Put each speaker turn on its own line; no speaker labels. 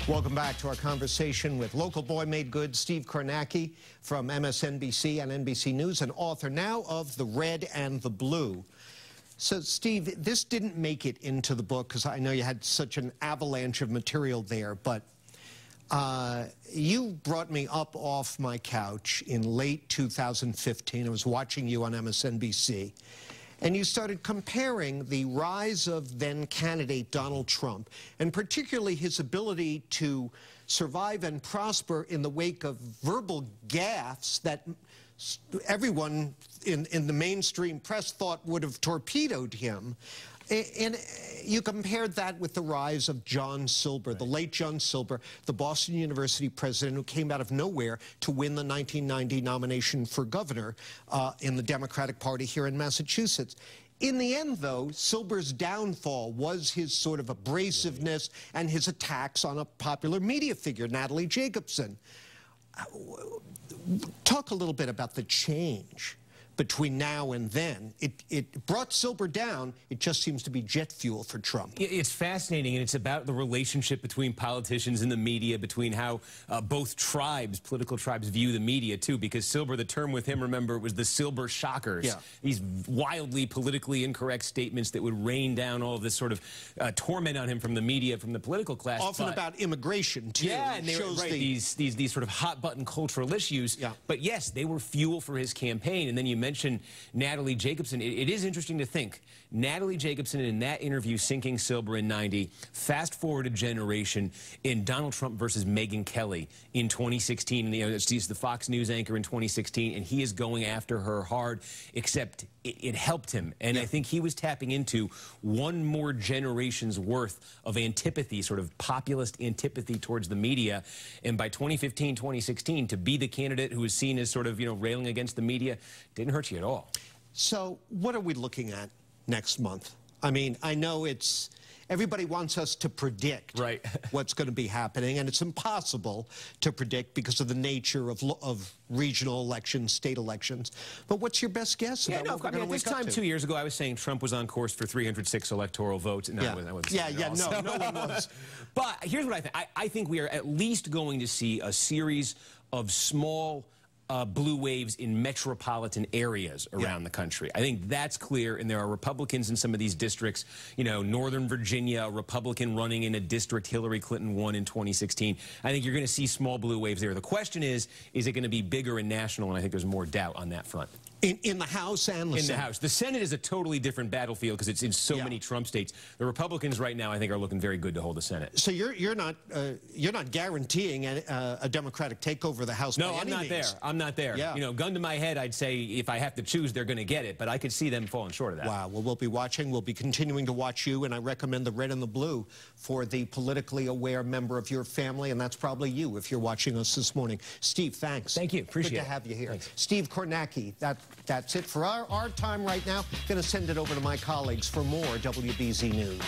Welcome back to our conversation with local boy made good Steve Kornacki from MSNBC and NBC News, and author now of The Red and the Blue. So, Steve, this didn't make it into the book because I know you had such an avalanche of material there, but you brought me up off my couch in late 2015. I was watching you on MSNBC. And you started comparing the rise of then-candidate Donald Trump, and particularly his ability to survive and prosper in the wake of verbal gaffes that everyone in the mainstream press thought would have torpedoed him. And you compared that with the rise of John Silber, the late John Silber, the Boston University president who came out of nowhere to win the 1990 nomination for governor in the Democratic Party here in Massachusetts. In the end, though, Silber's downfall was his sort of abrasiveness and his attacks on a popular media figure, Natalie Jacobson. Talk a little bit about the change between now and then. It brought Silber down. It just seems to be jet fuel for Trump.
It's fascinating, and it's about the relationship between politicians and the media, between how both tribes, political tribes, view the media, too, because Silber, the term with him, remember, was the Silber shockers. Yeah. These wildly politically incorrect statements that would rain down all of this sort of torment on him from the media, from the political class.
Often about immigration, too.
Yeah, and they were, right, these sort of hot-button cultural issues. Yeah. But yes, they were fuel for his campaign. And then you mentioned Natalie Jacobson. It is interesting to think. Natalie Jacobson, in that interview, sinking Silber in '90, fast forward a generation in Donald Trump versus Megyn Kelly in 2016. You know, she's the Fox News anchor in 2016, and he is going after her hard, except it helped him. And I think he was tapping into one more generation's worth of antipathy, sort of populist antipathy towards the media. And by 2015, 2016, to be the candidate who was seen as sort of, you know, railing against the media didn't hurt you at all.
So what are we looking at next month? I mean, I know everybody wants us to predict what's going to be happening, and it's impossible to predict because of the nature of regional elections, state elections. But what's your best guess about what we're going to wake up to?
At this time 2 years ago, I was saying Trump was on course for 306 electoral votes. No, I wasn't saying that at all.
No one was.
But here's what I think. I think we are at least going to see a series of small blue waves in metropolitan areas around the country. I think that's clear, and there are Republicans in some of these districts. You know, Northern Virginia, a Republican running in a district Hillary Clinton won in 2016. I think you're going to see small blue waves there. The question is it going to be bigger and national? And I think there's more doubt on that front.
In the House and the Senate?
In the House. The Senate is a totally different battlefield because it's in so many Trump states. The Republicans right now, I think, are looking very good to hold the Senate.
So you're not guaranteeing a Democratic takeover of the House by any means.
No, I'm not there. I'm not there.
Yeah.
You know, gun to my head, I'd say if I have to choose, they're going to get it. But I could see them falling short of that.
Wow. Well, we'll be watching. We'll be continuing to watch you, and I recommend The Red and the Blue for the politically aware member of your family, and that's probably you if you're watching us this morning. Steve, thanks.
Thank you. Appreciate it.
Good to have you here.
Thanks.
Steve Kornacki, that's it for our time right now. Going to send it over to my colleagues for more WBZ News.